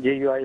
JUI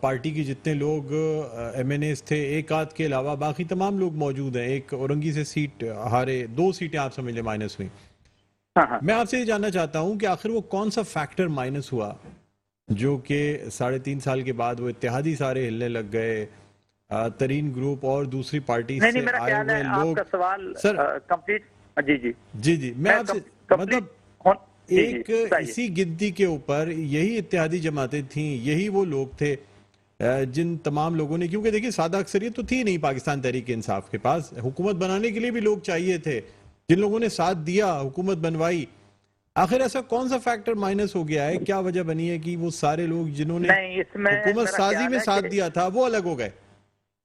party کے جتنے لوگ ایم این ایز تھے ایک آدھ کے علاوہ باقی تمام لوگ موجود ہیں. ایک اورنگی سے سیٹ ہارے, 2 سیٹیں آپ سمجھ لیں مائنس ہوئی. میں آپ سے یہ جاننا چاہتا ہوں کہ آخر وہ کون سا فیکٹر مائنس ہوا جو کہ 3.5 سال کے بعد وہ اتحادی سارے ہلنے لگ گئے, ترین گروپ اور دوسری پارٹی سے آئے ہوئے لوگ. سر کمپلیٹ. جی میں آپ سے مطلب ایک اسی گنتی کے اوپر یہی اتحادی جماعتیں تھیں, یہی وہ لوگ تھے جن تمام لوگوں نے, کیونکہ دیکھیں سادہ اکثریت تو تھی نہیں پاکستان تحریک انصاف کے پاس, حکومت بنانے کے لیے بھی لوگ چاہیے تھے, جن لوگوں نے ساتھ دیا حکومت بنوائی. آخر ایسا کون سا فیکٹر مائنس ہو گیا ہے, کیا وجہ بنی ہے کہ وہ سارے لوگ جنہوں نے حکومت سازی میں ساتھ دیا تھا وہ الگ ہو گئے؟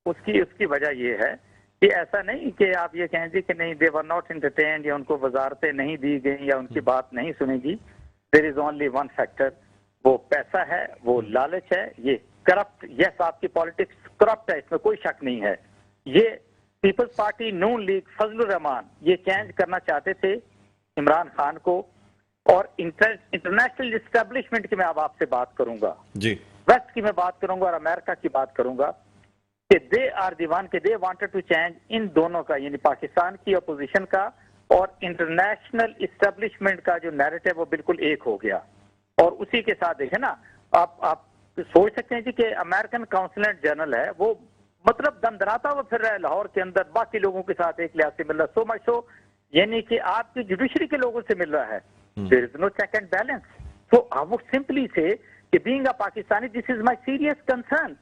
اس کی وجہ یہ ہے کہ ایسا نہیں کہ آپ یہ کہیں گے کہ نہیں they were not entertained یا ان کو وزارتیں نہیں دی گئیں یا ان کی بات نہیں سنی گی. there is only one factor, وہ پیسہ ہے, وہ لالچ ہے, یہ کرپٹ. یس آپ کی پالیٹکس کرپٹ ہے, اس میں کوئی شک نہیں ہے. یہ پیپلز پارٹی نون لیگ فضل الرحمان یہ چینج کرنا چاہتے تھے عمران خان کو, اور انٹرنیشنل اسٹیبلشمنٹ کی میں اب آپ سے بات کروں گا, جی ویسٹ کی میں بات کروں گا اور امریکہ کی بات کروں گا, کہ دے آر دی ون کہ دے وانٹڈ ٹو چینج ان دونوں کا, یعنی پاکستان کی اپوزیشن کا اور انٹرنیشنل اسٹیبلشمنٹ کا جو نیریٹو وہ بالکل ایک ہو گیا. اور اسی کے ساتھ دیکھیں نا, آپ سوچ سکتے ہیں جی کہ امریکن کاؤنسلر جنرل ہے, وہ مطلب دندراتا ہوا پھر رہا ہے لاہور کے اندر باقی لوگوں کے ساتھ ایک لحاظ سے مل رہا, سو مچ سو یعنی کہ آپ کی جوڈیشری کے لوگوں سے مل رہا ہے. there is no check and balance. So I would simply say کہ being a Pakistani, this is my serious concern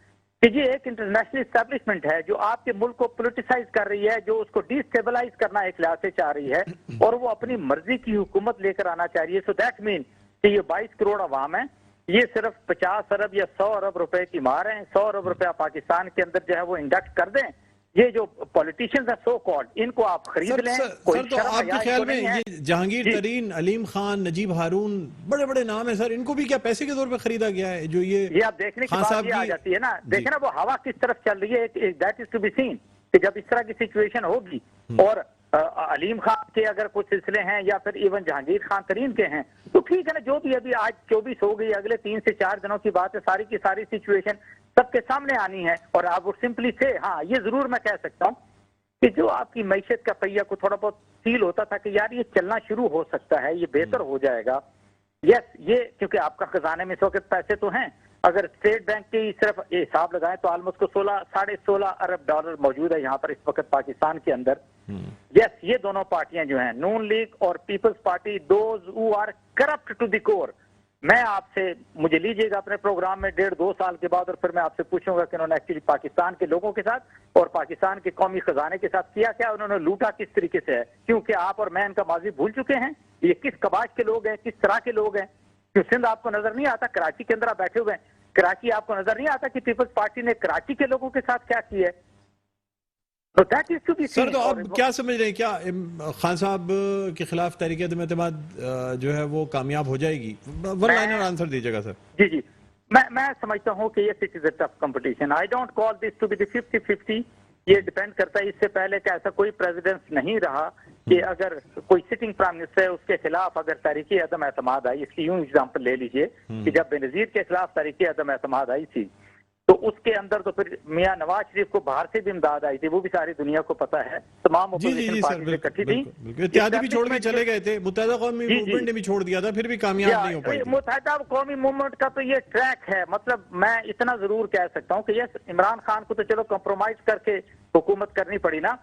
کہ یہ ایک انٹرنیشنل اسٹیبلشمنٹ ہے جو آپ کے ملک کو پولیٹیسائز کر رہی ہے, جو اس کو ڈی اسٹیبلائز کرنا ایک لحاظ سے چاہ رہی ہے, اور وہ اپنی مرضی کی حکومت لے کر آنا چاہ رہی ہے. سو دیٹ مین کہ یہ 22 کروڑ عوام ہیں, یہ صرف 50 ارب یا 100 ارب روپے کی مار ہیں. 100 ارب روپیہ پاکستان کے اندر جو ہے وہ انڈکٹ کر دیں. یہ جو پولیٹیشینز ہیں سو کالڈ, ان کو آپ خرید لیں. سر تو آپ کے خیال میں یہ جہانگیر ترین, علیم خان, نجیب ہارون, بڑے بڑے نام ہیں سر, ان کو بھی کیا پیسے کے طور پہ خریدا گیا ہے؟ جو یہ آپ دیکھنے کی بات یہ آ جاتی ہے نا, دیکھیں نا وہ ہوا کس طرف چل رہی ہے, that is to be seen کہ جب اس طرح کی سچویشن ہوگی اور علیم خان کے اگر کچھ سلسلے ہیں یا پھر ایون جہانگیر خان ترین کے ہیں تو ٹھیک ہے نا, جو بھی ابھی آج 24 ہو گئی, اگلے 3 سے 4 دنوں کی بات ہے, ساری کی ساری سچویشن سب کے سامنے آنی ہے. اور آپ وہ سمپلی سے ہاں یہ ضرور میں کہہ سکتا ہوں کہ جو آپ کی معیشت کا پہیہ کو تھوڑا بہت فیل ہوتا تھا کہ یار یہ چلنا شروع ہو سکتا ہے, یہ بہتر ہو جائے گا. یس یہ کیونکہ آپ کا خزانے میں اس وقت پیسے تو ہیں, اگر اسٹیٹ بینک کی صرف حساب لگائیں تو آلموسٹ کو 16.5 ارب ڈالر موجود ہے یہاں پر اس وقت پاکستان کے اندر. یس یہ دونوں پارٹیاں جو ہیں نون لیگ اور Peoples Party, those who are corrupt to the core. میں آپ سے مجھے لیجئے گا اپنے پروگرام میں 1.5-2 سال کے بعد, اور پھر میں آپ سے پوچھوں گا کہ انہوں نے ایکچولی پاکستان کے لوگوں کے ساتھ اور پاکستان کے قومی خزانے کے ساتھ کیا کیا, انہوں نے لوٹا کس طریقے سے ہے. کیونکہ آپ اور میں ان کا ماضی بھول چکے ہیں, یہ کس کباش کے لوگ ہیں, کس طرح کے لوگ ہیں. کیوں سندھ آپ کو نظر نہیں آتا, کراچی کے اندر آپ بیٹھے ہوئے ہیں, کراچی آپ کو نظر نہیں آتا کہ پیپلز پارٹی نے کراچی کے لوگوں کے ساتھ کیا کیا ہے. سر تو آپ کیا سمجھ رہے ہیں, کیا خان صاحب کے خلاف تحریک عدم اعتماد جو ہے وہ کامیاب ہو جائے گی؟ ون لائنر آنسر دیجیے گا سر. جی میں سمجھتا ہوں کہ یہ is a tough competition. I don't call this to be the 50-50. یہ ڈیپینڈ کرتا ہے, اس سے پہلے کہ ایسا کوئی پریزیڈنٹ نہیں رہا کہ اگر کوئی سٹنگ پرائم منسٹر ہے اس کے خلاف اگر تحریک عدم اعتماد آئی. اس کی یوں ایگزامپل لے لیجئے کہ جب بینظیر کے خلاف تحریک عدم اعتماد آئی تھی تو اس کے اندر تو پھر میاں نواز شریف کو باہر سے بھی امداد آئی تھی, وہ بھی ساری دنیا کو پتا ہے. تمام اپوزیشن پارٹیز اکٹھی تھی, اتحادی بھی چھوڑ کے چلے گئے تھے, متحدہ قومی موومنٹ نے بھی چھوڑ دیا تھا, پھر بھی کامیاب نہیں ہو پائی. متحدہ قومی موومنٹ کا تو یہ ٹریک ہے. مطلب میں اتنا ضرور کہہ سکتا ہوں کہ یس عمران خان کو تو چلو کمپرومائز کر کے حکومت کرنی پڑی نا,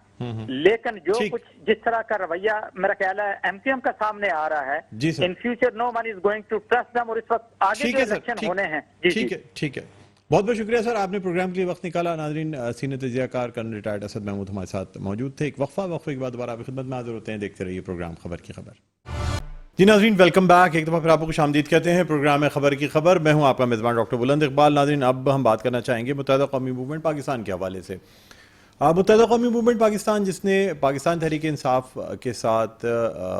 لیکن جو کچھ جس طرح کا رویہ میرا خیال ہے ایم کیو ایم کا سامنے آ رہا ہے, in future no one is going to trust them, اور اس وقت آگے جو الیکشن ہونے ہیں. ٹھیک ہے, بہت بہت شکریہ سر, آپ نے پروگرام کے لیے وقت نکالا. ناظرین, سینئر تجزیہ کار کرنل ریٹائرڈ اسد محمود ہمارے ساتھ موجود تھے. ایک وقفے کے بعد دوبارہ آپ کی خدمت میں حاضر ہوتے ہیں. دیکھتے رہیے پروگرام خبر کی خبر. جی ناظرین, ویلکم بیک. ایک دفعہ پھر آپ کو خوش آمدید کہتے ہیں پروگرام میں خبر کی خبر. میں ہوں آپ کا میزبان ڈاکٹر بلند اقبال. ناظرین, اب ہم بات کرنا چاہیں گے متحدہ قومی موومنٹ پاکستان کے حوالے سے. متحدہ قومی موومنٹ پاکستان جس نے پاکستان تحریک انصاف کے ساتھ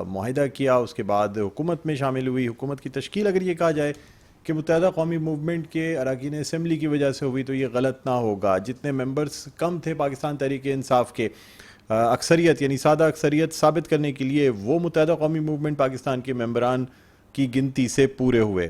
معاہدہ کیا, اس کے بعد حکومت میں شامل ہوئی. حکومت کی تشکیل اگر یہ کہا جائے کہ متحدہ قومی موومنٹ کے اراکین اسمبلی کی وجہ سے ہوئی تو یہ غلط نہ ہوگا. جتنے ممبرز کم تھے پاکستان تحریک انصاف کے, اکثریت یعنی سادہ اکثریت ثابت کرنے کے لیے وہ متحدہ قومی موومنٹ پاکستان کے ممبران کی گنتی سے پورے ہوئے.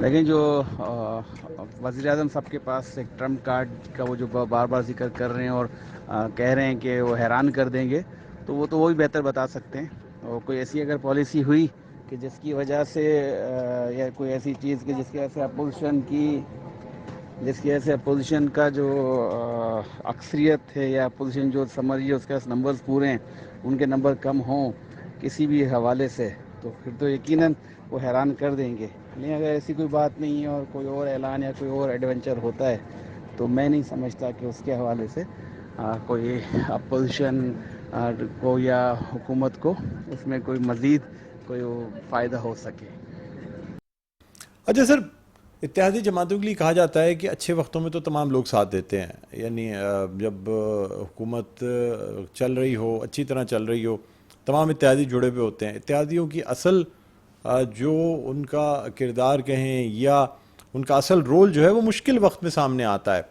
لیکن جو وزیر اعظم صاحب کے پاس ایک ٹرمپ کارڈ کا وہ جو بار بار ذکر کر رہے ہیں اور کہہ رہے ہیں کہ وہ حیران کر دیں گے، تو وہ بھی بہتر بتا سکتے ہیں. اور کوئی ایسی اگر پالیسی ہوئی کہ جس کی وجہ سے یا کوئی ایسی چیز کہ جس کی وجہ سے اپوزیشن کا جو اکثریت ہے یا اپوزیشن جو سمجھیے اس کے نمبرز پورے ہیں، ان کے نمبر کم ہوں کسی بھی حوالے سے، تو پھر تو یقیناً وہ حیران کر دیں گے. لیکن اگر ایسی کوئی بات نہیں ہے اور کوئی اور اعلان یا کوئی اور ایڈونچر ہوتا ہے تو میں نہیں سمجھتا کہ اس کے حوالے سے کوئی اپوزیشن کو یا حکومت کو اس میں کوئی مزید کوئی فائدہ ہو سکے. اچھا سر، اتحادی جماعتوں کے لیے کہا جاتا ہے کہ اچھے وقتوں میں تو تمام لوگ ساتھ دیتے ہیں، یعنی جب حکومت چل رہی ہو، اچھی طرح چل رہی ہو، تمام اتحادی جڑے ہوئے ہوتے ہیں. اتحادیوں کی اصل جو ان کا کردار کہیں یا ان کا اصل رول جو ہے وہ مشکل وقت میں سامنے آتا ہے.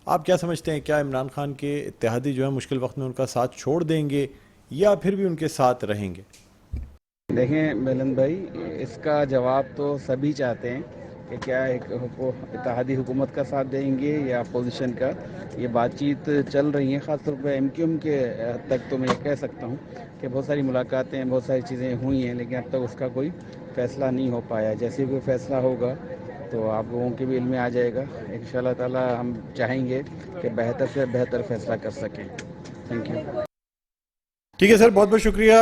آپ کیا سمجھتے ہیں، کیا عمران خان کے اتحادی جو ہے مشکل وقت میں ان کا ساتھ چھوڑ دیں گے یا پھر بھی ان کے ساتھ رہیں گے؟ دیکھیں ملن بھائی، اس کا جواب تو سبھی چاہتے ہیں کہ کیا اتحادی حکومت کا ساتھ دیں گے یا اپوزیشن کا. یہ بات چیت چل رہی ہیں، خاص طور پہ ایم کیو ایم کے حد تک تو میں یہ کہہ سکتا ہوں کہ بہت ساری ملاقاتیں، بہت ساری چیزیں ہوئی ہیں، لیکن اب تک اس کا کوئی فیصلہ نہیں ہو پایا. جیسے کوئی فیصلہ ہوگا تو آپ لوگوں کے بھی علم میں آ جائے گا. ان شاء اللہ تعالیٰ ہم چاہیں گے کہ بہتر سے بہتر فیصلہ کر سکیں. Thank you. ٹھیک ہے سر، بہت بہت شکریہ.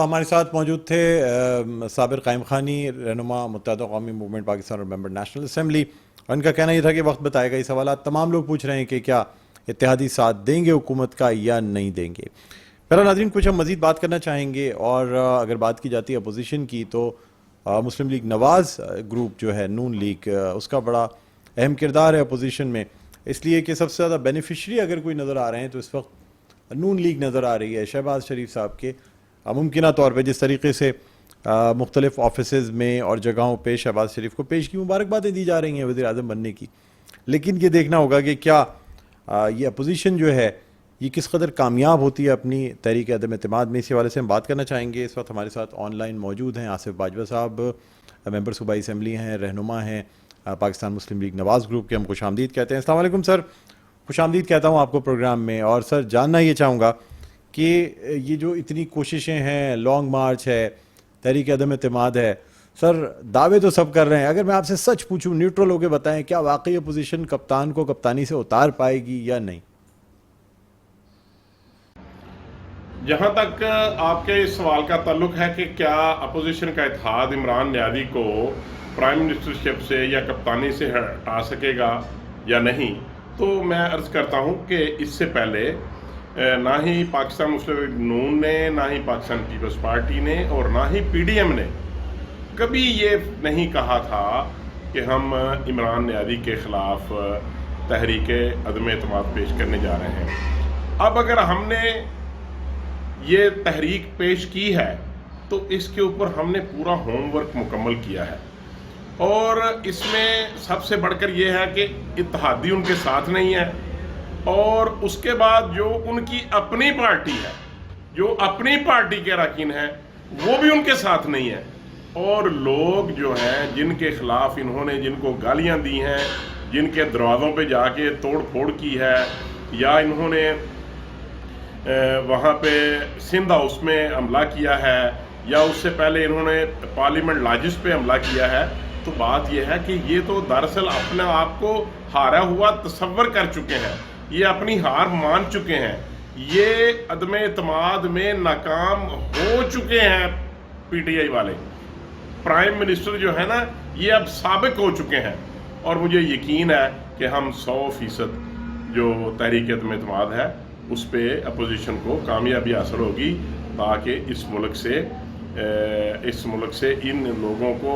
ہمارے ساتھ موجود تھے صابر قائم خانی، رہنما متحدہ قومی موومنٹ پاکستان اور ممبر نیشنل اسمبلی. اور ان کا کہنا یہ تھا کہ وقت بتائے گا. یہ سوالات تمام لوگ پوچھ رہے ہیں کہ کیا اتحادی ساتھ دیں گے حکومت کا یا نہیں دیں گے. پہلا ناظرین، کچھ ہم مزید بات کرنا چاہیں گے، اور اگر بات کی جاتی ہے اپوزیشن کی تو مسلم لیگ نواز گروپ جو ہے، نون لیگ، اس کا بڑا اہم کردار ہے اپوزیشن میں، اس لیے کہ سب سے زیادہ بینیفیشری اگر کوئی نظر آ رہے ہیں تو اس وقت نون لیگ نظر آ رہی ہے. شہباز شریف صاحب کے ممکنہ طور پہ جس طریقے سے مختلف آفیسز میں اور جگہوں پہ شہباز شریف کو پیش کی مبارکبادیں دی جا رہی ہیں وزیر اعظم بننے کی، لیکن یہ دیکھنا ہوگا کہ کیا یہ اپوزیشن جو ہے یہ کس قدر کامیاب ہوتی ہے اپنی تحریک عدم اعتماد میں. اسی حوالے سے ہم بات کرنا چاہیں گے. اس وقت ہمارے ساتھ آن لائن موجود ہیں آصف باجوہ صاحب، ممبر صوبائی اسمبلی ہیں، رہنما ہیں پاکستان مسلم لیگ نواز گروپ کے. ہم خوش آمدید کہتے ہیں. السلام علیکم سر، خوش آمدید کہتا ہوں آپ کو پروگرام میں. اور سر، جاننا یہ چاہوں گا کہ یہ جو اتنی کوششیں ہیں، لانگ مارچ ہے، تحریک عدم اعتماد ہے، سر دعوے تو سب کر رہے ہیں، اگر میں آپ سے سچ پوچھوں، نیوٹرل ہو کے بتائیں، کیا واقعی اپوزیشن کپتان کو کپتانی سے اتار پائے گی یا نہیں؟ جہاں تک آپ کے اس سوال کا تعلق ہے کہ کیا اپوزیشن کا اتحاد عمران نیازی کو پرائم منسٹرشپ سے یا کپتانی سے ہٹا سکے گا یا نہیں، تو میں عرض کرتا ہوں کہ اس سے پہلے نہ ہی پاکستان مسلم لیگ نون نے، نہ ہی پاکستان پیپلز پارٹی نے، اور نہ ہی پی ڈی ایم نے کبھی یہ نہیں کہا تھا کہ ہم عمران نیازی کے خلاف تحریک عدم اعتماد پیش کرنے جا رہے ہیں. اب اگر ہم نے یہ تحریک پیش کی ہے تو اس کے اوپر ہم نے پورا ہوم ورک مکمل کیا ہے، اور اس میں سب سے بڑھ کر یہ ہے کہ اتحادی ان کے ساتھ نہیں ہے، اور اس کے بعد جو ان کی اپنی پارٹی ہے، جو اپنی پارٹی کے اراکین ہیں، وہ بھی ان کے ساتھ نہیں ہے. اور لوگ جو ہیں جن کے خلاف انہوں نے، جن کو گالیاں دی ہیں، جن کے دروازوں پہ جا کے توڑ پھوڑ کی ہے، یا انہوں نے وہاں پہ سندھ ہاؤس میں حملہ کیا ہے، یا اس سے پہلے انہوں نے پارلیمنٹ لاجز پہ حملہ کیا ہے، تو بات یہ ہے کہ یہ تو دراصل اپنے آپ کو ہارا ہوا تصور کر چکے ہیں، یہ اپنی ہار مان چکے ہیں، یہ عدم اعتماد میں ناکام ہو چکے ہیں. پی ٹی آئی والے، پرائم منسٹر جو ہے نا، یہ اب سابق ہو چکے ہیں. اور مجھے یقین ہے کہ ہم 100% جو تحریک عدم اعتماد ہے اس پہ اپوزیشن کو کامیابی حاصل ہوگی، تاکہ اس ملک سے ان لوگوں کو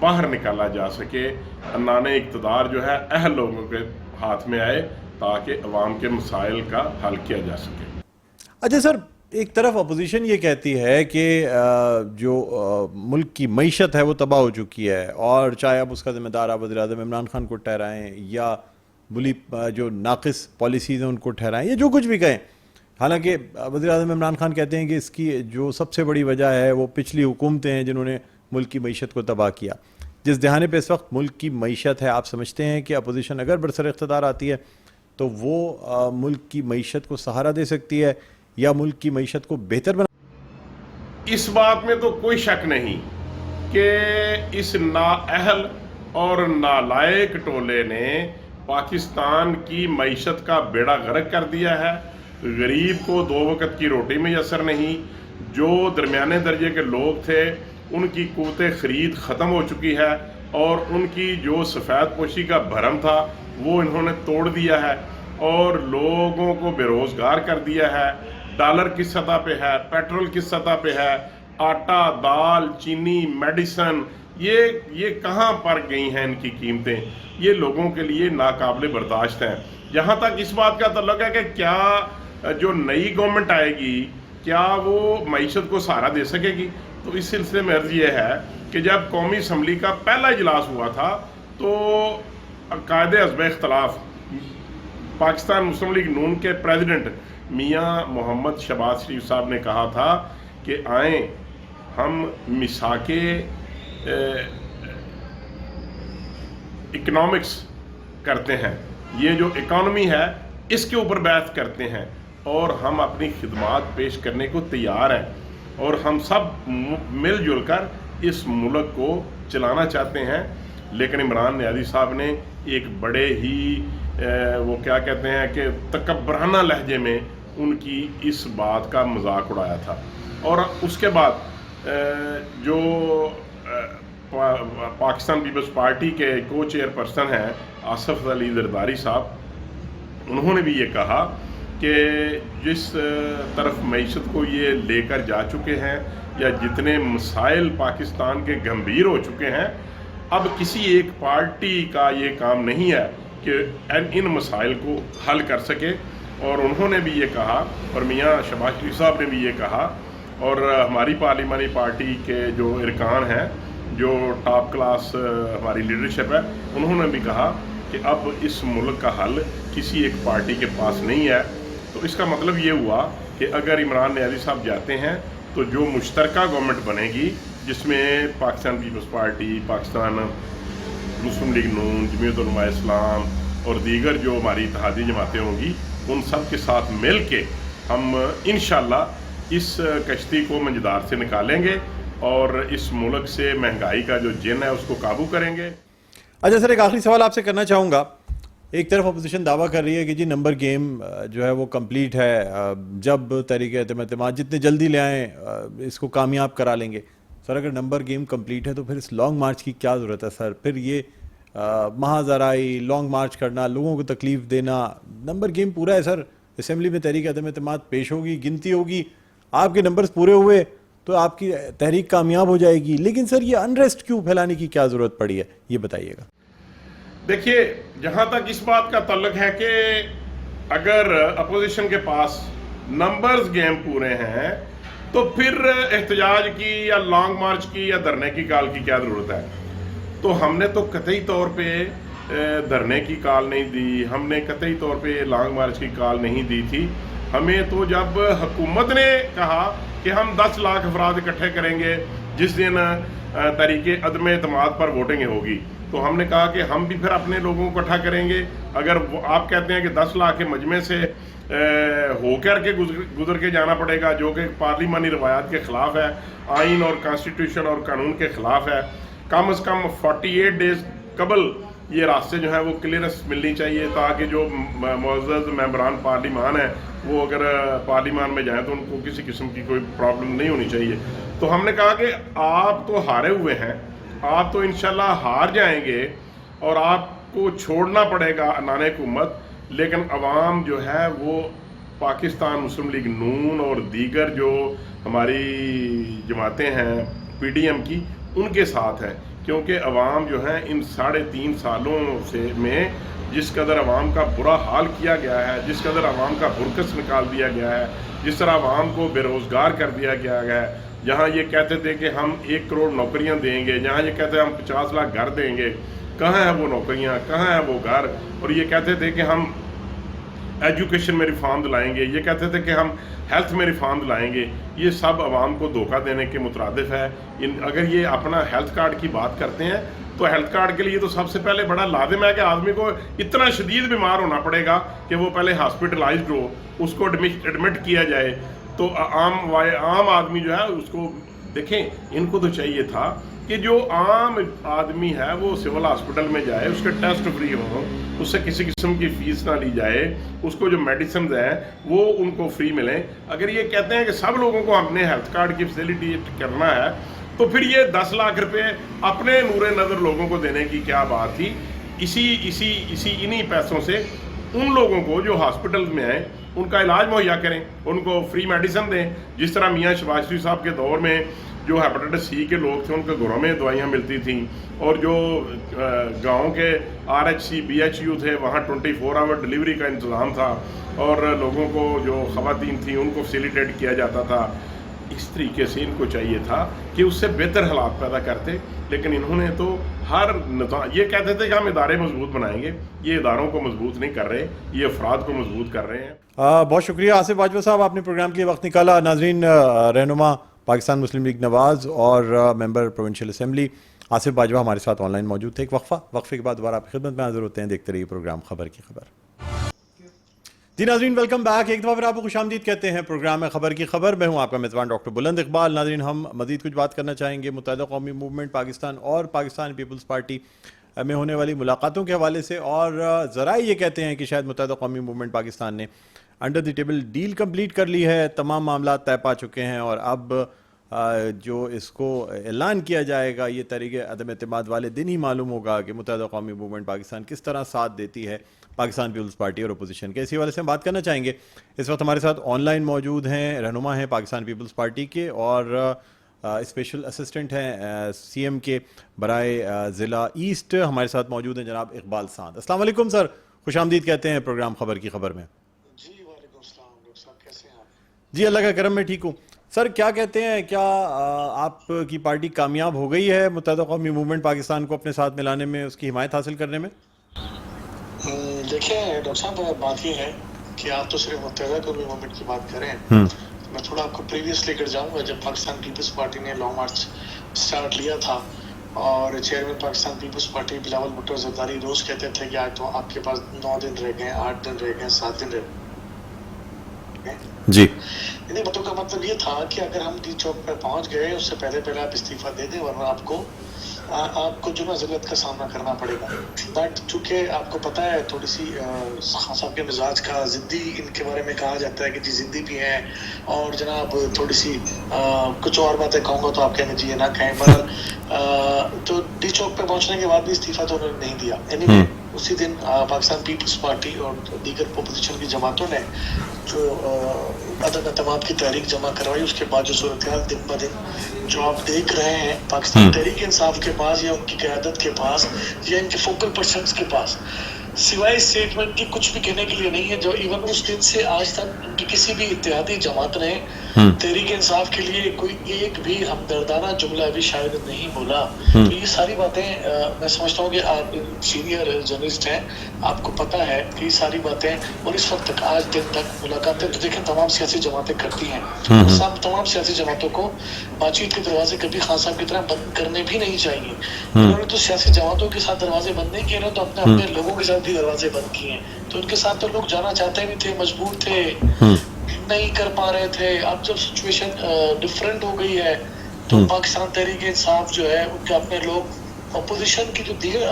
باہر نکالا جا سکے، عنان اقتدار جو ہے اہل لوگوں کے ہاتھ میں آئے، تاکہ عوام کے مسائل کا حل کیا جا سکے. اچھا سر، ایک طرف اپوزیشن یہ کہتی ہے کہ جو ملک کی معیشت ہے وہ تباہ ہو چکی ہے، اور چاہے اب اس کا ذمہ دار آپ وزیر اعظم عمران خان کو ٹھہرائیں یا بلی جو ناقص پالیسیز ہیں ان کو ٹھہرائیں، یا جو کچھ بھی کہیں. حالانکہ وزیر اعظم عمران خان کہتے ہیں کہ اس کی جو سب سے بڑی وجہ ہے وہ پچھلی حکومتیں ہیں جنہوں نے ملک کی معیشت کو تباہ کیا. جس دہانے پہ اس وقت ملک کی معیشت ہے، آپ سمجھتے ہیں کہ اپوزیشن اگر برسر اقتدار آتی ہے تو وہ ملک کی معیشت کو سہارا دے سکتی ہے یا ملک کی معیشت کو بہتر بنا؟ اس بات میں تو کوئی شک نہیں کہ اس نااہل اور نالائق ٹولے نے پاکستان کی معیشت کا بیڑا غرق کر دیا ہے. غریب کو 2 وقت کی روٹی میسر نہیں. جو درمیانے درجے کے لوگ تھے ان کی قوت خرید ختم ہو چکی ہے اور ان کی جو سفید پوشی کا بھرم تھا وہ انہوں نے توڑ دیا ہے اور لوگوں کو بے روزگار کر دیا ہے. ڈالر کس سطح پہ ہے, پیٹرول کس سطح پہ ہے, آٹا, دال, چینی, میڈیسن, یہ کہاں پر گئی ہیں ان کی قیمتیں. یہ لوگوں کے لیے ناقابل برداشت ہیں. یہاں تک اس بات کا تعلق ہے کہ کیا جو نئی گورنمنٹ آئے گی کیا وہ معیشت کو سہارا دے سکے گی. تو اس سلسلے میں عرض یہ ہے کہ جب قومی اسمبلی کا پہلا اجلاس ہوا تھا تو قائد حزب اختلاف پاکستان مسلم لیگ نون کے پریزیڈنٹ میاں محمد شہباز شریف صاحب نے کہا تھا کہ آئیں ہم میثاق اکنامکس کرتے ہیں, یہ جو اکانومی ہے اس کے اوپر بحث کرتے ہیں اور ہم اپنی خدمات پیش کرنے کو تیار ہیں اور ہم سب مل جل کر اس ملک کو چلانا چاہتے ہیں. لیکن عمران نیازی صاحب نے ایک بڑے ہی وہ کیا کہتے ہیں کہ تکبرانہ لہجے میں ان کی اس بات کا مذاق اڑایا تھا. اور اس کے بعد جو پاکستان پیپلز پارٹی کے کو چیئر پرسن ہیں آصف علی زرداری صاحب, انہوں نے بھی یہ کہا کہ جس طرف معیشت کو یہ لے کر جا چکے ہیں یا جتنے مسائل پاکستان کے گمبھیر ہو چکے ہیں, اب کسی ایک پارٹی کا یہ کام نہیں ہے کہ ان مسائل کو حل کر سکے. اور انہوں نے بھی یہ کہا اور میاں شہباز شریف صاحب نے بھی یہ کہا اور ہماری پارلیمانی پارٹی کے جو ارکان ہیں جو ٹاپ کلاس ہماری لیڈرشپ ہے انہوں نے بھی کہا کہ اب اس ملک کا حل کسی ایک پارٹی کے پاس نہیں ہے. تو اس کا مطلب یہ ہوا کہ اگر عمران نیازی صاحب جاتے ہیں تو جو مشترکہ گورنمنٹ بنے گی جس میں پاکستان پیپلز پارٹی, پاکستان مسلم لیگ نون, جمعیت علماء اسلام اور دیگر جو ہماری اتحادی جماعتیں ہوں گی ان سب کے ساتھ مل کے ہم انشاءاللہ اس کشتی کو منجدار سے نکالیں گے اور اس ملک سے مہنگائی کا جو جن ہے اس کو قابو کریں گے. اچھا سر, ایک آخری سوال آپ سے کرنا چاہوں گا. ایک طرف اپوزیشن دعویٰ کر رہی ہے کہ جی نمبر گیم جو ہے وہ کمپلیٹ ہے, جب تحریک اعتماد جتنے جلدی لے آئیں اس کو کامیاب کرا لیں گے. سر اگر نمبر گیم کمپلیٹ ہے تو پھر اس لانگ مارچ کی کیا ضرورت ہے سر؟ پھر یہ مہازرائی لانگ مارچ کرنا, لوگوں کو تکلیف دینا, نمبر گیم پورا ہے سر. اسمبلی میں تحریک اعتماد پیش ہوگی, گنتی ہوگی, آپ کے نمبرز پورے ہوئے تو آپ کی تحریک کامیاب ہو جائے گی. لیکن سر یہ انریسٹ کیوں پھیلانے کی کیا ضرورت پڑی ہے, یہ بتائیے گا. دیکھیے, جہاں تک اس بات کا تعلق ہے کہ اگر اپوزیشن کے پاس نمبرز گیم پورے ہیں تو پھر احتجاج کی یا لانگ مارچ کی یا دھرنے کی کال کی کیا ضرورت ہے. تو ہم نے تو قطعی طور پہ دھرنے کی کال نہیں دی, ہم نے قطعی طور پہ لانگ مارچ کی کال نہیں دی تھی. ہمیں تو جب حکومت نے کہا کہ ہم 10 لاکھ افراد اکٹھے کریں گے جس دن تحریک عدم اعتماد پر ووٹنگ ہوگی, تو ہم نے کہا کہ ہم بھی پھر اپنے لوگوں کو اکٹھا کریں گے. اگر آپ کہتے ہیں کہ 10 لاکھ کے مجمع سے ہو کر کے گزر کے جانا پڑے گا جو کہ پارلیمانی روایات کے خلاف ہے, آئین اور کانسٹیٹیوشن اور قانون کے خلاف ہے, کم از کم 48 ڈیز قبل یہ راستے جو ہیں وہ کلیئرنس ملنی چاہیے تاکہ جو معزز ممبران پارلیمان ہیں وہ اگر پارلیمان میں جائیں تو ان کو کسی قسم کی کوئی پرابلم نہیں ہونی چاہیے. تو ہم نے کہا کہ آپ تو ہارے ہوئے ہیں, آپ تو انشاءاللہ ہار جائیں گے اور آپ کو چھوڑنا پڑے گا عنان حکومت, لیکن عوام جو ہے وہ پاکستان مسلم لیگ نون اور دیگر جو ہماری جماعتیں ہیں پی ڈی ایم کی ان کے ساتھ ہے. کیونکہ عوام جو ہیں ان 3.5 سالوں میں جس قدر عوام کا برا حال کیا گیا ہے, جس قدر عوام کا برکس نکال دیا گیا ہے, جس طرح عوام کو بے روزگار کر دیا گیا ہے, جہاں یہ کہتے تھے کہ ہم 1 کروڑ نوکریاں دیں گے, جہاں یہ کہتے ہیں ہم 50 لاکھ گھر دیں گے, کہاں ہیں وہ نوکریاں, کہاں ہیں وہ گھر, اور یہ کہتے تھے کہ ہم ایجوکیشن میں ریفارم لائیں گے, یہ کہتے تھے کہ ہم ہیلتھ میں ریفارم لائیں گے. یہ سب عوام کو دھوکہ دینے کے مترادف ہے. اگر یہ اپنا ہیلتھ کارڈ کی بات کرتے ہیں تو ہیلتھ کارڈ کے لیے تو سب سے پہلے بڑا لازم ہے کہ آدمی کو اتنا شدید بیمار ہونا پڑے گا کہ وہ پہلے ہاسپٹلائزڈ ہو, اس کو ایڈمٹ کیا جائے. تو عام آدمی جو ہے اس کو دیکھیں, ان کو تو چاہیے تھا کہ جو عام آدمی ہے وہ سول ہاسپٹل میں جائے, اس کے ٹیسٹ فری ہوں, اس سے کسی قسم کی فیس نہ لی جائے, اس کو جو میڈیسنز ہیں وہ ان کو فری ملیں. اگر یہ کہتے ہیں کہ سب لوگوں کو ہم نے ہیلتھ کارڈ کی فیسلٹی کرنا ہے تو پھر یہ 10 لاکھ روپے اپنے نور نظر لوگوں کو دینے کی کیا بات تھی. انہی پیسوں سے ان لوگوں کو جو ہاسپٹل میں ہیں ان کا علاج مہیا کریں, ان کو فری میڈیسن دیں. جس طرح میاں شباز شریف صاحب کے دور میں جو ہیپاٹائٹس سی کے لوگ تھے ان کے گھروں میں دوائیاں ملتی تھیں, اور جو گاؤں کے RHC BHU تھے وہاں 24 آور ڈلیوری کا انتظام تھا, اور لوگوں کو جو خواتین تھیں ان کو فیسیلیٹیٹ کیا جاتا تھا. اس طریقے سے ان کو چاہیے تھا کہ اس سے بہتر حالات پیدا کرتے, لیکن انہوں نے تو ہر نظام یہ کہتے تھے کہ ہم ادارے مضبوط بنائیں گے. یہ اداروں کو مضبوط نہیں کر رہے, یہ افراد کو مضبوط کر رہے ہیں. بہت شکریہ آصف باجوہ صاحب, آپ نے پروگرام کے لیے وقت نکالا. ناظرین, رہنما پاکستان مسلم لیگ نواز اور ممبر پروونشل اسمبلی آصف باجوہ ہمارے ساتھ آن لائن موجود تھے. ایک وقفے کے بعد دوبارہ آپ کی خدمت میں حاضر ہوتے ہیں. دیکھتے رہیے پروگرام خبر کی خبر. جی ناظرین, ویلکم بیک. ایک دفعہ پھر آپ کو خوش آمدید کہتے ہیں. پروگرام ہے خبر کی خبر. میں ہوں آپ کا میزبان ڈاکٹر بلند اقبال. ناظرین, ہم مزید کچھ بات کرنا چاہیں گے متحدہ قومی موومنٹ پاکستان اور پاکستان پیپلز پارٹی میں ہونے والی ملاقاتوں کے حوالے سے, اور ذرائع یہ کہتے ہیں کہ شاید متحدہ قومی موومنٹ پاکستان نے under the table deal complete کر لی ہے, تمام معاملات طے پا چکے ہیں, اور اب جو اس کو اعلان کیا جائے گا یہ تحریک عدم اعتماد والے دن ہی معلوم ہوگا کہ متحدہ قومی موومنٹ پاکستان کس طرح ساتھ دیتی ہے پاکستان پیپلز پارٹی اور اپوزیشن کے. اسی حوالے سے ہم بات کرنا چاہیں گے. اس وقت ہمارے ساتھ آن لائن موجود ہیں, رہنما ہیں پاکستان پیپلز پارٹی کے اور اسپیشل اسسٹنٹ ہیں CM کے برائے ضلع ایسٹ. ہمارے ساتھ موجود ہیں جناب اقبال سعد. السلام علیکم سر, خوش آمدید کہتے ہیں پروگرام خبر کی خبر میں. جی وعلیکم السلام. ڈاکٹر صاحب کیسے ہیں آپ؟ جی اللہ کا کرم, میں ٹھیک ہوں. سر کیا کہتے ہیں, کیا آپ کی پارٹی کامیاب ہو گئی ہے متحدہ قومی موومنٹ پاکستان کو اپنے ساتھ ملانے میں, اس کی حمایت حاصل کرنے میں؟ دیکھیں ڈاکٹر صاحب, بات یہ ہے کہ آپ تو صرف متحدہ قومی موومنٹ کی بات کریں. میں تھوڑا آپ کو پریویس لے کر جاؤں گا. جب پاکستان پیپلز پارٹی نے لانگ مارچ سٹارٹ لیا تھا اور chairman Pakistan Peoples Party Bilawal Bhutto Zardari روز کہتے تھے کہ آج تو آپ کے پاس 9 دن رہ گئے, 8 دن رہ گئے, 7 دن رہ گئے جی. انہیں باتوں کا مطلب یہ تھا کہ اگر ہم ڈی چوک پہ پہنچ گئے اس سے پہلے آپ استعفیٰ دے دیں, ورنہ آپ کو جو ذلت کا سامنا کرنا پڑے گا. بٹ چونکہ آپ کو پتہ ہے تھوڑی سی خان صاحب کے مزاج کا, ضدی ان کے بارے میں کہا جاتا ہے کہ جی ضدی بھی ہیں, اور جناب تھوڑی سی کچھ اور باتیں کہوں گا تو آپ کہیں گے جی یہ نہ کہیں. پر تو ڈی چوک پہ پہنچنے کے بعد بھی استعفیٰ تو انہوں نے نہیں دیا. اینی اسی دن پاکستان پیپلز پارٹی اور دیگر اپوزیشن کی جماعتوں نے جو عدم اعتماد کی تحریک جمع کروائی, اس کے بعد جو صورتحال دن بہ دن جو آپ دیکھ رہے ہیں پاکستان تحریک انصاف کے پاس یا ان کی قیادت کے پاس یا ان کے فوکل پرسنس کے پاس سوائے اسٹیٹمنٹ کی کچھ بھی کہنے کے لیے نہیں ہے. جو ایون اس دن سے آج تک ان کی کسی بھی اتحادی جماعت نے تحریک انصاف کے لیے کوئی ایک بھی ہمدردانہ جملہ بھی شاید نہیں بولا. تو یہ ساری باتیں میں سمجھتا ہوں کہ آپ سینئر جرنلسٹ ہیں, آپ کو پتہ ہے کہ یہ ساری باتیں, اور اس وقت تک آج دن تک ملاقاتیں تو دیکھیں تمام سیاسی جماعتیں کرتی ہیں. تمام سیاسی جماعتوں کو بات چیت کے دروازے کبھی خان صاحب کی طرح بند کرنے بھی نہیں چاہیے. انہوں نے تو سیاسی جماعتوں کے ساتھ دروازے بند نہیں کیے, تو اپنے لوگوں کے ساتھ بھی دروازے بند کیے ہیں. تو ان کے ساتھ تو لوگ جانا چاہتے نہیں تھے, مجبور تھے, نہیں کر پا رہے تھے. اب جب سچویشن ڈفرینٹ ہو گئی ہے تو پاکستان تحریک انصاف جو ہے ان کے اپنے لوگ اپوزیشن کی جو دیگر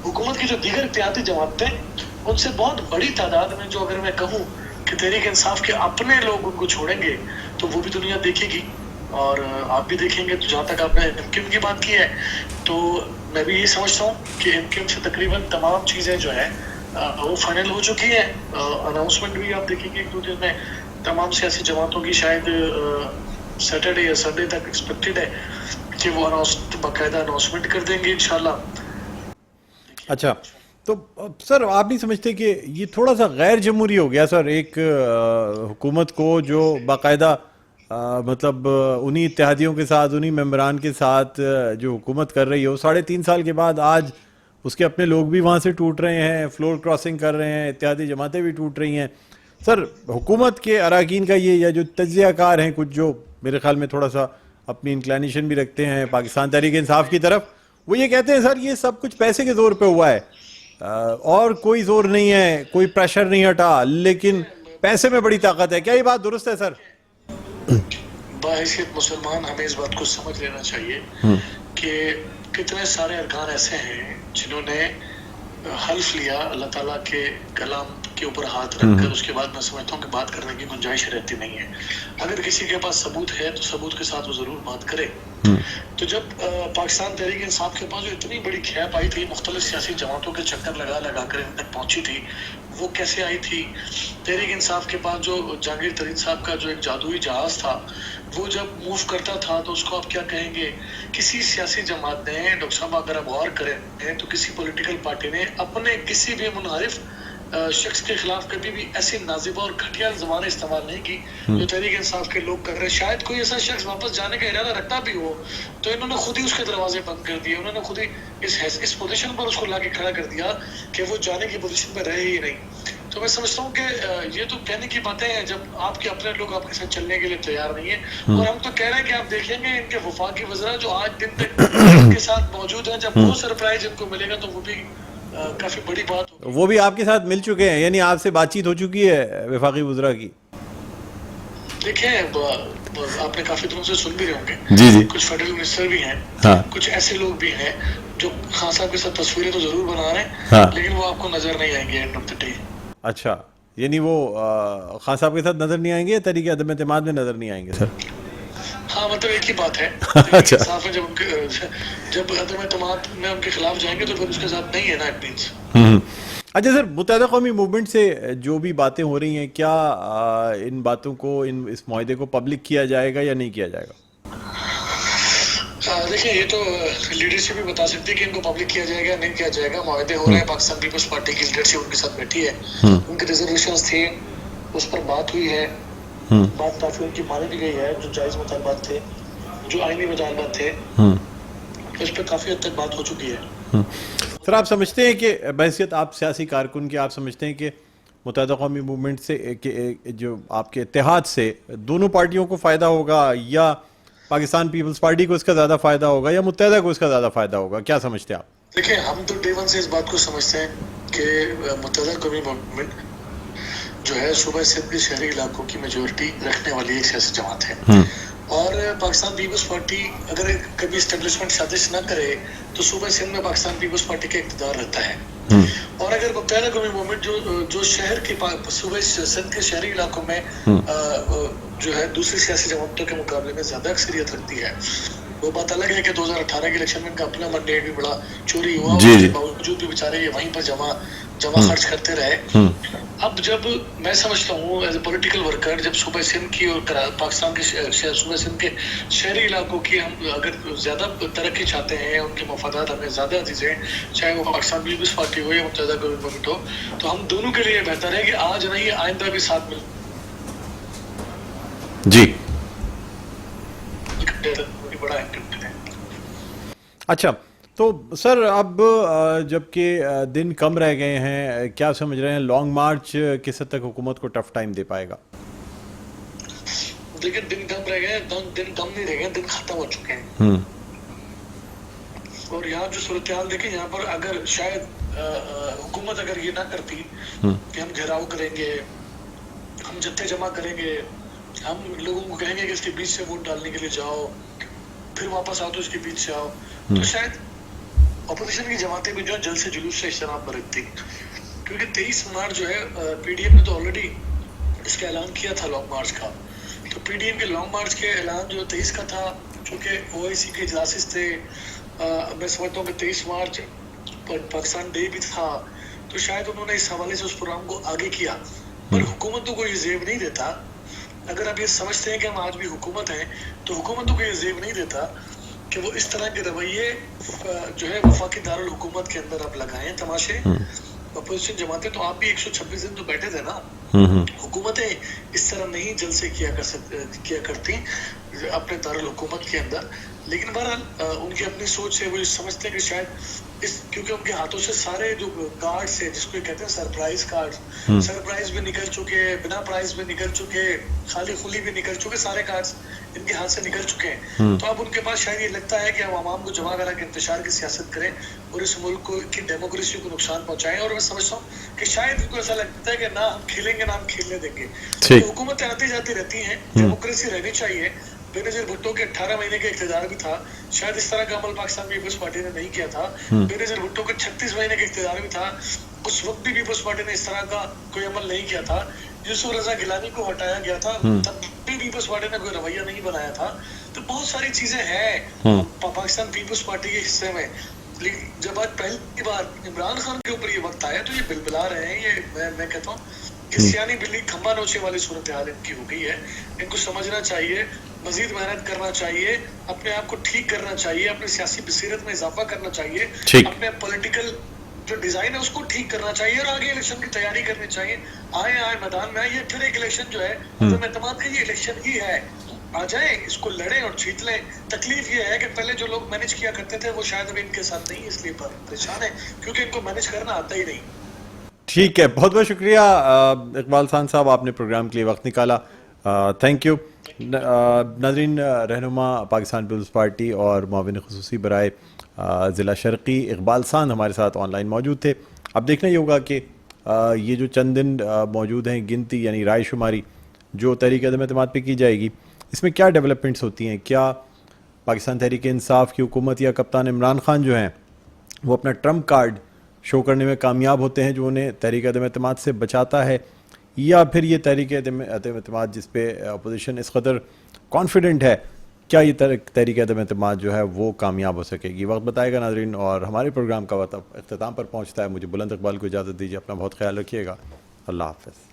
حکومت کی جو دیگر اتحادی جماعتیں ان سے بہت بڑی تعداد میں, جو اگر میں کہوں کہ تحریک انصاف کے اپنے لوگ ان کو چھوڑیں گے تو وہ بھی دنیا دیکھے گی اور آپ بھی دیکھیں گے. تو جہاں تک آپ نے MQM کی بات کی ہے تو میں بھی یہ سمجھتا ہوں کہ MQM سے تقریباً تمام چیزیں جو ہے وہ فائنل ہو چکی ہیں. اناؤنسمنٹ بھی آپ دیکھیں گے 1-2 دن میں تمام سیاسی جماعتوں کی شاید سیٹرڈے یا سنڈے تک ایکسپیکٹڈ ہے کہ وہ باقاعدہ اناؤنسمنٹ کر دیں گے انشاءاللہ. اچھا, تو سر آپ نہیں سمجھتے کہ یہ تھوڑا سا غیر جمہوری ہو گیا سر, ایک حکومت کو جو باقاعدہ مطلب انہی اتحادیوں کے ساتھ, انہی ممبران کے ساتھ جو حکومت کر رہی ہے, وہ 3.5 سال کے بعد آج اس کے اپنے لوگ بھی وہاں سے ٹوٹ رہے ہیں, فلور کراسنگ کر رہے ہیں, اتحادی جماعتیں بھی ٹوٹ رہی ہیں. سر حکومت کے اراکین کا یہ, یا جو تجزیہ کار ہیں کچھ جو میرے خیال میں تھوڑا سا اپنی انکلینیشن بھی رکھتے ہیں پاکستان تحریک انصاف کی طرف, وہ یہ کہتے ہیں سر یہ سب کچھ پیسے کے زور پہ ہوا ہے, اور کوئی زور نہیں ہے, کوئی پریشر نہیں ہٹا, لیکن پیسے میں بڑی طاقت ہے. کیا یہ بات درست ہے سر؟ بحیثیت مسلمان ہمیں اس بات کو سمجھ لینا چاہیے کہ کتنے سارے ارکان ایسے ہیں جنہوں نے حلف لیا اللہ تعالیٰ کے کلام کے اوپر ہاتھ رکھ کر, اس کے بعد میں سمجھتا ہوں کہ بات کرنے کی گنجائش رہتی نہیں ہے. اگر کسی کے پاس ثبوت ہے تو ثبوت کے ساتھ وہ ضرور بات کرے. تو جب پاکستان تحریک انصاف کے پاس جو اتنی بڑی کھیپ آئی تھی, مختلف سیاسی جماعتوں کے چکر لگا لگا کر ان تک پہنچی تھی, وہ کیسے آئی تھی؟ تحریک انصاف کے پاس جو جہانگیر ترین صاحب کا جو ایک جادوئی جہاز تھا, وہ جب موو کرتا تھا تو اس کو آپ کیا کہیں گے؟ کسی سیاسی جماعت نے, ڈاکٹر صاحب اگر آپ غور کریں تو کسی پولیٹیکل پارٹی نے اپنے کسی بھی منحرف شخص کے خلاف کبھی بھی ایسی نازیبہ اور گھٹیا زبانیں استعمال نہیں کی جو تحریک انصاف کے لوگ کر رہے ہیں. شاید کوئی ایسا شخص واپس جانے کا ارادہ رکھتا بھی ہو تو انہوں نے خود ہی اس کے دروازے بند کر دیے, انہوں نے خود ہی اس پوزیشن پر اس کو لا کے کھڑا کر دیا کہ وہ جانے کی پوزیشن پہ رہے ہی نہیں. تو میں سمجھتا ہوں کہ یہ تو کہنے کی باتیں ہیں جب آپ کے اپنے لوگ آپ کے ساتھ چلنے کے لیے تیار نہیں ہیں. اور ہم تو کہہ رہے ہیں کہ آپ دیکھیں گے ان کے وفاقی وزراء جو آج دن تک ان کے ساتھ موجود ہیں, جب وہ سرپرائز ان کو ملے گا تو وہ بھی کافی بڑی بات ہوگی. وہ بھی آپ کے ساتھ مل چکے ہیں, یعنی آپ سے بات چیت ہو چکی ہے وفاقی وزراء کی؟ دیکھیں آپ نے کافی دنوں سے سن بھی رہے ہوں گے, جی جی, کچھ فیڈرل منسٹر بھی ہیں, کچھ ایسے لوگ بھی ہیں جو خان صاحب کے ساتھ تصویریں تو ضرور بنا رہے ہیں, لیکن وہ آپ کو نظر نہیں آئیں گے اینڈ آف دی ڈے. اچھا, یعنی وہ خان صاحب کے ساتھ نظر نہیں آئیں گے, طریقے عدم اعتماد میں نظر نہیں آئیں گے سر؟ ہاں مطلب ایک ہی بات ہے, اچھا, جب عدم اعتماد میں ان کے خلاف جائیں گے تو پھر اس کے ساتھ نہیں ہے نا, اٹ مینس. اچھا سر, متحدہ قومی موومنٹ سے جو بھی باتیں ہو رہی ہیں, کیا ان باتوں کو, اس معاہدے کو پبلک کیا جائے گا یا نہیں کیا جائے گا؟ دیکھیں یہ تو لیڈرشپ بھی بتا سکتی ہے کہ ان کو پبلک کیا جائے گا نہیں کیا جائے گا. معاہدے ہو رہے ہیں, پاکستان پیپلز پارٹی کی لیڈرشپ ان کے ساتھ بیٹھی ہے, ان کے ریزرویشنز تھے, اس پر بات ہوئی ہے, بات کافی ان کی مانی بھی گئی ہے, جو جائز مطالبات تھے, جو آئینی مطالبات تھے, اس پہ کافی حد تک بات ہو چکی ہے. سر آپ سمجھتے ہیں کہ بحیثیت آپ سیاسی کارکن کے, آپ سمجھتے ہیں کہ متحدہ قومی موومنٹ سے, جو آپ کے اتحاد سے دونوں پارٹیوں کو فائدہ ہوگا, یا پاکستان پیپلز پارٹی کو اس کا زیادہ فائدہ ہوگا, یا متحدہ کو اس کا زیادہ فائدہ ہوگا؟ کیا سمجھتے ہیں آپ؟ دیکھیں ہم تو ڈے ون سے اس بات کو سمجھتے ہیں کہ متحدہ قومی موومنٹ جو ہے صوبہ سندھ کے شہری علاقوں کی میجورٹی رکھنے والی ایک سیاسی جماعت ہے, اور پاکستان پیپلز پارٹی اگر کبھی اسٹیبلشمنٹ سازش نہ کرے تو صوبہ سندھ میں پاکستان پیپلز پارٹی کا اقتدار رہتا ہے. اور اگر متحدہ قومی موومنٹ جو شہر کے صوبہ سندھ کے شہری علاقوں میں جو ہے دوسری سیاسی جماعتوں کے مقابلے میں زیادہ اکثریت رکھتی ہے, وہ بات الگ ہے کہ 2018 کے الیکشن میں ان کا اپنا منڈیٹ بھی بڑا چوری ہوا, اس کے باوجود بھی بیچارے یہ وہیں پر جمع خرچ کرتے رہے. اب جب میں سمجھتا ہوں ایز اے پولیٹیکل ورکر, جب صوبہ سندھ کی اور پاکستان کے صوبہ سندھ کے شہری علاقوں کی ہم اگر زیادہ ترقی چاہتے ہیں, ان کے مفادات ہمیں زیادہ عزیز ہیں, چاہے وہ پاکستان پیپلز پارٹی ہو یا متحدہ قومی موومنٹ ہو, تو ہم دونوں کے لیے بہتر ہے کہ آج نہیں آئندہ بھی ساتھ مل. جی بڑا اچھا, تو سر اب جبکہ دن کم رہ گئے ہیں, کیا سمجھ رہے ہیں لانگ مارچ کس حد تک حکومت کو ٹف ٹائم دے پائے گا؟ لیکن دن کم رہ گئے, دن کم نہیں رہ گئے, دن ختم ہو چکے ہیں. اور یہاں جو صورتحال دیکھیں, یہاں پر اگر شاید حکومت اگر یہ نہ کرتی کہ ہم گھیراؤ کریں گے, ہم جتھے جمع کریں گے, ہم لوگوں کو کہیں گے کہ اس کے بیچ سے ووٹ ڈالنے کے لیے جاؤ, پھر واپس آؤ تو اس کے بیچ سے آؤ, تو شاید اپوزیشن کی جماعتیں بھی جو ہے جلد سے جلوس سے اجتناب برتتی. کیونکہ 23 مارچ جو ہے پی ڈی ایم نے تو آلریڈی اس کا اعلان کیا تھا لانگ مارچ کا, تو پی ڈی ایم کے لانگ مارچ کے اعلان جو 23 کا تھا, چونکہ او آئی سی کے اجلاسز تھے, میں سمجھتا ہوں کہ 23 مارچ پاکستان ڈے بھی تھا, تو شاید انہوں نے اس حوالے سے اس پروگرام کو آگے کیا. پر حکومتوں کو یہ زیب نہیں دیتا, اگر آپ یہ سمجھتے ہیں کہ ہم آج بھی حکومت ہیں, تو حکومتوں کو یہ زیب نہیں دیتا کہ وہ اس طرح کے رویے جو ہے وفاقی دارالحکومت کے اندر آپ لگائیں تماشے. اپوزیشن جماعتیں تو آپ بھی 126 دن تو بیٹھے تھے نا, حکومتیں اس طرح نہیں جلسے کیا کرتی. اپنے دارالحکومت کے اندر. لیکن بہرحال ان کی اپنی سوچ ہے, وہ سمجھتے ہیں کہ شاید کیونکہ ان کے ہاتھوں سے سارے جو کارڈز ہیں جس کو کہتے ہیں سرپرائز کارڈ, سرپرائز بھی نکل چکے, بنا پرائز بھی نکل چکے, خالی خلی بھی نکل چکے, سارے کارڈز ان کے ہاتھ سے نکل چکے ہیں. تو اب ان کے پاس شاید یہ لگتا ہے کہ ہم عوام کو جمع کرا کے انتشار کی سیاست کریں اور اس ملک کو کی ڈیموکریسی کو نقصان پہنچائیں. اور میں سمجھتا ہوں کہ شاید ان کو ایسا لگتا ہے کہ نہ ہم کھیلیں گے نہ ہم کھیلنے دیں گے. تو حکومتیں آتی جاتی رہتی ہیں, ڈیموکریسی رہنی چاہیے. بے نظیر بھٹو کے 18 مہینے کا اقتدار بھی تھا, شاید اس طرح کا عمل پاکستان پیپلز پارٹی نے نہیں کیا تھا. بے نظیر بھٹو کے 36 مہینے کا اقتدار بھی تھا, اس وقت بھی پیپلز پارٹی نے اس طرح کا کوئی عمل نہیں کیا تھا. یوسف رضا گیلانی کو ہٹایا گیا تھا, تب بھی پیپلز پارٹی نے کوئی رویہ نہیں بنایا تھا. تو بہت ساری چیزیں ہیں پاکستان پیپلز پارٹی کے حصے میں. لیکن جب آج پہلی بار عمران خان کے اوپر یہ وقت آیا تو یہ بلبلا رہے ہیں. یہ میں کہتا ہوں کہ سیانی بلی کھمبا نوچے والی صورتحال ان کی ہو گئی ہے. ان کو سمجھنا چاہیے, مزید محنت کرنا چاہیے, اپنے آپ کو ٹھیک کرنا چاہیے, اپنی سیاسی بصیرت میں اضافہ کرنا چاہیے, اپنے پولیٹیکل جو ڈیزائن ہے اس کو ٹھیک کرنا چاہیے اور آگے الیکشن کی تیاری کرنی چاہیے. آئے میدان میں, یہ پھر ایک الیکشن جو ہے عدم اعتماد کا, یہ الیکشن ہی ہے. آ جائیں, اس کو لڑیں اور جیت لیں. تکلیف یہ ہے کہ پہلے جو لوگ مینج کیا کرتے تھے وہ شاید اب ان کے ساتھ نہیں, اس لیے پریشان ہے کیونکہ ان کو مینج کرنا آتا ہی نہیں. ٹھیک ہے, بہت بہت شکریہ اقبال خان صاحب, آپ نے پروگرام کے لیے وقت نکالا. Thank you. ناظرین, رہنما پاکستان پیپلز پارٹی اور معاون خصوصی برائے ضلع شرقی اقبال خان ہمارے ساتھ آن لائن موجود تھے. اب دیکھنا یہ ہوگا کہ یہ جو چند دن موجود ہیں گنتی یعنی رائے شماری جو تحریک عدم اعتماد پہ کی جائے گی, اس میں کیا ڈیولپمنٹس ہوتی ہیں. کیا پاکستان تحریک انصاف کی حکومت یا کپتان عمران خان جو ہیں وہ اپنا ٹرمپ کارڈ شو کرنے میں کامیاب ہوتے ہیں جو انہیں تحریک عدم اعتماد سے بچاتا ہے, یا پھر یہ تحریک عدم اعتماد جس پہ اپوزیشن اس قدر کانفیڈنٹ ہے, کیا یہ تحریک عدم اعتماد جو ہے وہ کامیاب ہو سکے گی؟ وقت بتائے گا ناظرین. اور ہمارے پروگرام کا وقت اختتام پر پہنچتا ہے. مجھے بلند اقبال کو اجازت دیجیے. اپنا بہت خیال رکھیے گا. اللہ حافظ.